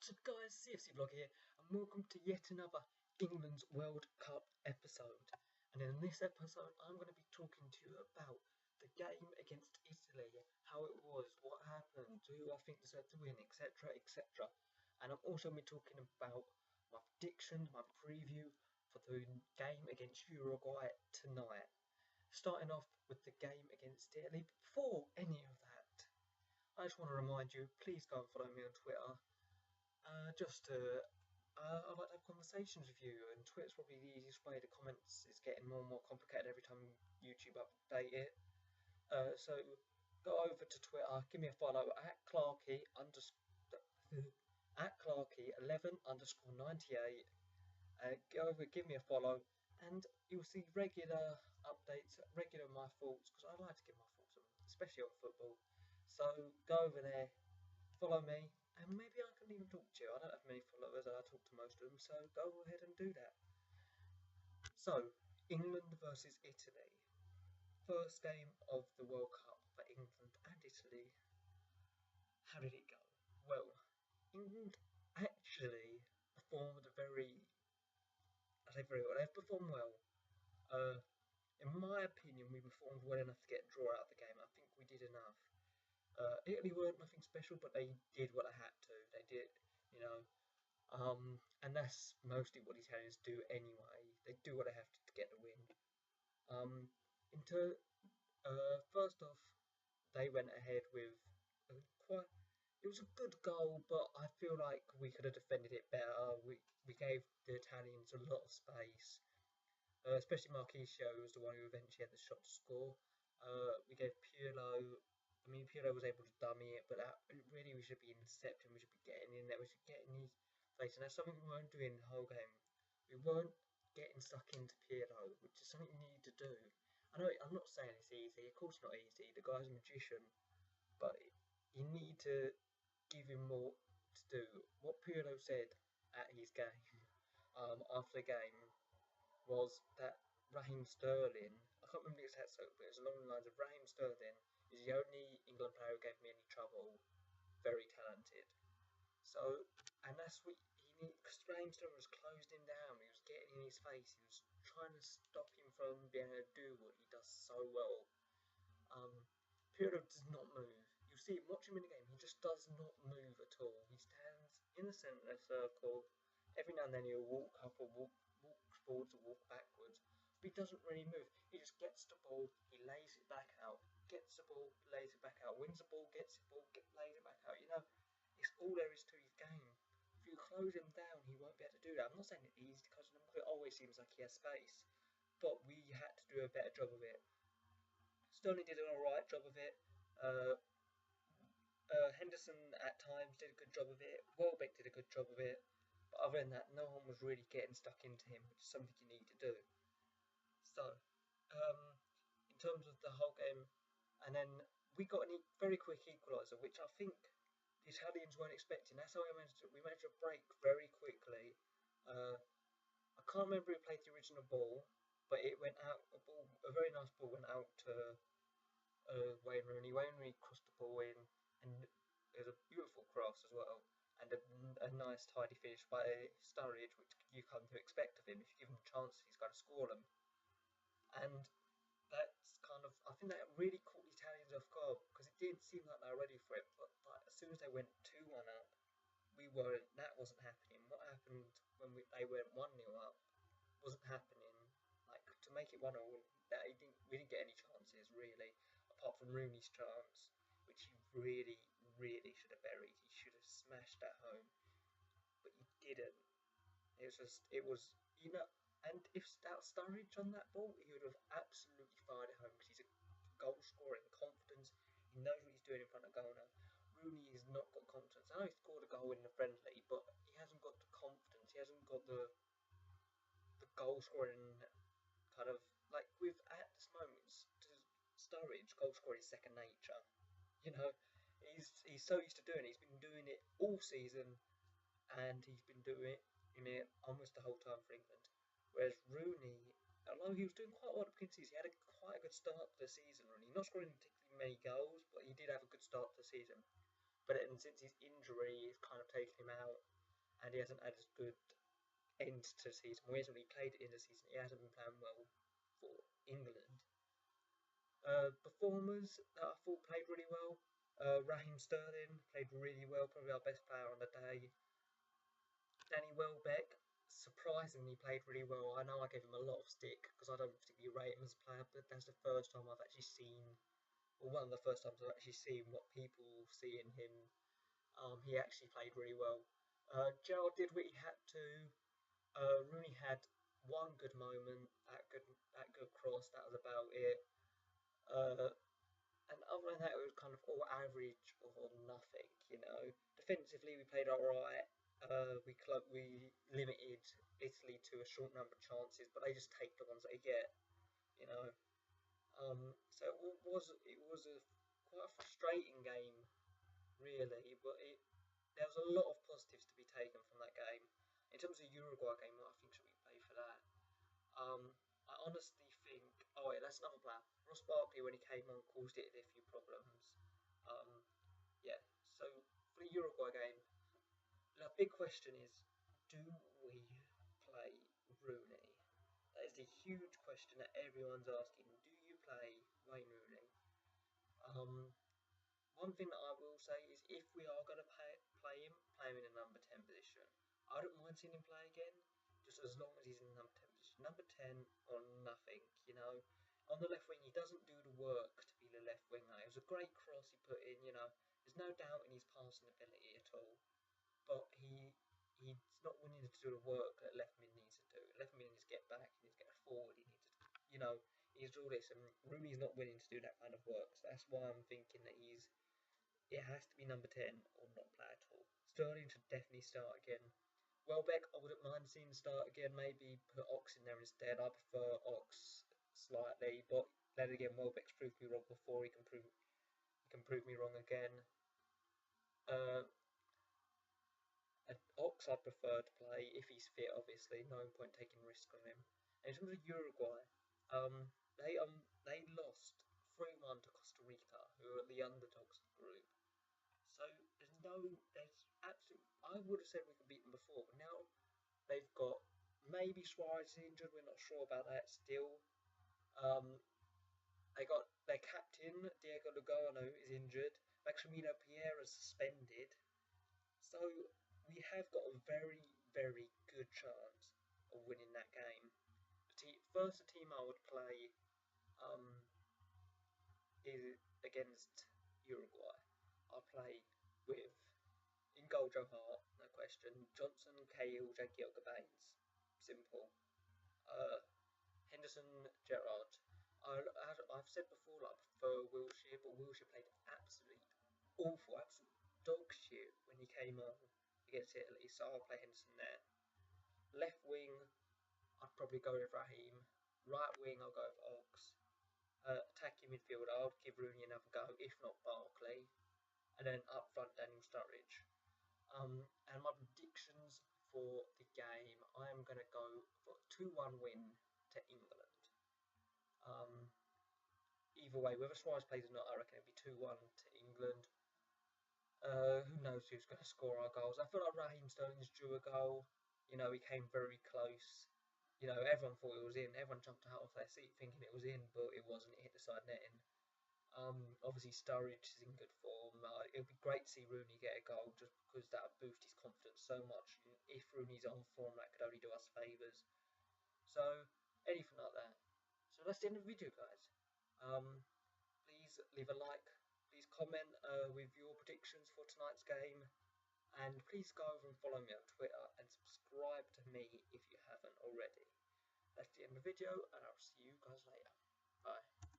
What's up guys, CFC Vlog here, and welcome to yet another England's World Cup episode. And in this episode I'm going to be talking to you about the game against Italy, how it was, what happened, who I think deserved to win, etc, etc. And I'm also going to be talking about my prediction, my preview for the game against Uruguay tonight. Starting off with the game against Italy. Before any of that, I just want to remind you, please go and follow me on Twitter. I like to have conversations with you, and Twitter's probably the easiest way. The comments is getting more and more complicated every time YouTube update it. So go over to Twitter, give me a follow at Clarky at Clarky11_98. Go over, give me a follow, and you'll see regular updates, regular my thoughts, because I like to give my thoughts on, especially on football. So go over there, follow me, and maybe I can even talk to you. I don't have many followers, and I talk to most of them, so go ahead and do that. So, England versus Italy. First game of the World Cup for England and Italy. How did it go? Well, England actually performed very well. They've performed well. In my opinion, we performed well enough to get a draw out of the game. I think we did enough. Italy weren't nothing special, but they did what they had to. They did, you know, and that's mostly what Italians do anyway. They do what they have to get the win. First off, they went ahead with it was a good goal, but I feel like we could have defended it better. We gave the Italians a lot of space, especially Marchisio was the one who eventually had the shot to score. We gave Pirlo. I mean, Pirlo was able to dummy it, but really we should be intercepting. We should be getting in there. We should get in his face, and that's something we weren't doing the whole game. We weren't getting stuck into Pirlo, which is something you need to do. I know I'm not saying it's easy. Of course, not easy. The guy's a magician, but you need to give him more to do. What Pirlo said at his game, after the game, was that Raheem Sterling, I can't remember the exact quote, but it was along the lines of Raheem Sterling is the only England player who gave me any trouble, very talented. So, and that's what he needed, because Raheem Sterling was closed him down, he was getting in his face, he was trying to stop him from being able to do what he does so well. Pirlo does not move. You see him, watch him in the game, he just does not move at all. He stands in the centre of the circle, every now and then he'll walk up or walk forwards or walk backwards, but he doesn't really move. He just gets the ball, he lays it back out, gets the ball, lays it back out, wins the ball, gets the ball, lays it back out. You know, it's all there is to his game. If you close him down, he won't be able to do that. I'm not saying it's easy to close him down, because it always seems like he has space, but we had to do a better job of it. Sterling did an alright job of it. Henderson at times did a good job of it. Welbeck did a good job of it. But other than that, no one was really getting stuck into him, which is something you need to do. So, in terms of the whole game, and then we got a very quick equaliser, which I think the Italians weren't expecting. That's how we managed to break very quickly. I can't remember who played the original ball, but it went out. A very nice ball went out to Wayne Rooney. Wayne Rooney crossed the ball in, and it was a beautiful cross as well. And a nice tidy finish by Sturridge, which you come to expect of him. If you give him a chance, he's going to score them. And that's kind of, I think that really caught the Italians off guard, because it did seem like they were ready for it, but like, as soon as they went 2-1 up, that wasn't happening. What happened when they went 1-0 up wasn't happening. Like, to make it 1-0, we didn't get any chances really, apart from Rooney's chance, which he really, really should have buried. He should have smashed that home, but he didn't. It was, you know, and if Sturridge on that ball, he would have absolutely fired it home, because he's a goal scorer in confidence. He knows what he's doing in front of goal now. Rooney has not got confidence. I know he scored a goal in the friendly, but he hasn't got the confidence. He hasn't got the goal scoring kind of, like, at this moment, Sturridge, goal scoring is second nature. You know, he's so used to doing it. He's been doing it all season, and he's been doing it almost the whole time for England. Whereas Rooney, although he was doing quite well at the beginning of the season, he had quite a good start to the season. Rooney, not scoring particularly many goals, but he did have a good start to the season. But then since his injury, it's kind of taken him out. and he hasn't had as good end to the season. Well, he hasn't really played at the end of the season. He hasn't been playing well for England. Performers that I thought played really well. Raheem Sterling played really well, probably our best player on the day. Danny Welbeck surprisingly played really well. I know I gave him a lot of stick because I don't particularly rate him as a player, but that's the first time I've actually seen, or one of the first times I've actually seen what people see in him. He actually played really well. Gerrard did what he had to. Rooney had one good moment, that good cross. That was about it. And other than that, it was kind of all average or nothing. Defensively we played alright. We limited Italy to a short number of chances, but they just take the ones they get. You know. So it was a quite a frustrating game, really, but there was a lot of positives to be taken from that game. In terms of Uruguay game, what I think should we play for that? I honestly think. Oh wait, that's another player. Ross Barkley, when he came on, caused it a few problems. Yeah. So for the Uruguay game, the big question is: do we play Rooney? That is the huge question that everyone's asking. Do you play Wayne Rooney? One thing that I will say is if we are going to play him in a number 10 position. I don't mind seeing him play again, just as long as he's in the number 10 position. Number 10 or nothing, On the left wing, he doesn't do the work to be the left winger. It was a great cross he put in, There's no doubt in his passing ability at all. But he's not willing to do the work that left mid needs to do. Left mid needs to get back, he needs to get forward, he needs to, he needs to do all this. And Rooney's not willing to do that kind of work. So that's why I'm thinking that it has to be number 10 or not play at all. Sterling should definitely start again. Welbeck, I wouldn't mind seeing start again. Maybe put Ox in there instead. I prefer Ox slightly, but then again, Welbeck's proved me wrong before. He can prove me wrong again. Ox I'd prefer to play if he's fit. Obviously, no point taking risk on him. And in terms of Uruguay, they lost 3-1 to Costa Rica, who are the underdogs of the group. So there's absolutely. I would have said we could beat them before, but now they've got maybe Suarez injured. We're not sure about that still. They got their captain Diego Lugano is injured. Maximino Pierre is suspended. So we have got a very, very good chance of winning that game. The team I would play is against Uruguay. I'll play with, in goal, Joe Hart, no question. Johnson, Cahill, Jagielka, Baines. Simple. Henderson, Gerrard. I've said before I prefer Wilshere, but Wilshere played absolutely awful, absolute dog shit when he came on against Italy, so I'll play Henderson there. Left wing, I'd probably go with Raheem. Right wing, I'll go with Ox. Attacking midfield, I'll give Rooney another go, if not Barkley. And then up front, Daniel Sturridge. And my predictions for the game, I am going to go for a 2-1 win to England. Either way, whether Suarez plays or not, I reckon it'll be 2-1 to England. Who knows who's going to score our goals? I feel like Raheem Sterling's drew a goal. He came very close. Everyone thought it was in. Everyone jumped out of their seat thinking it was in, but it wasn't. It hit the side netting. Obviously Sturridge is in good form. It would be great to see Rooney get a goal just because that would boost his confidence so much. And if Rooney's on form, that could only do us favours. So, anything like that. So that's the end of the video, guys. Please leave a like. Please comment with your predictions for tonight's game. And please go over and follow me on Twitter and subscribe to me if you haven't already. That's the end of the video, and I'll see you guys later. Bye.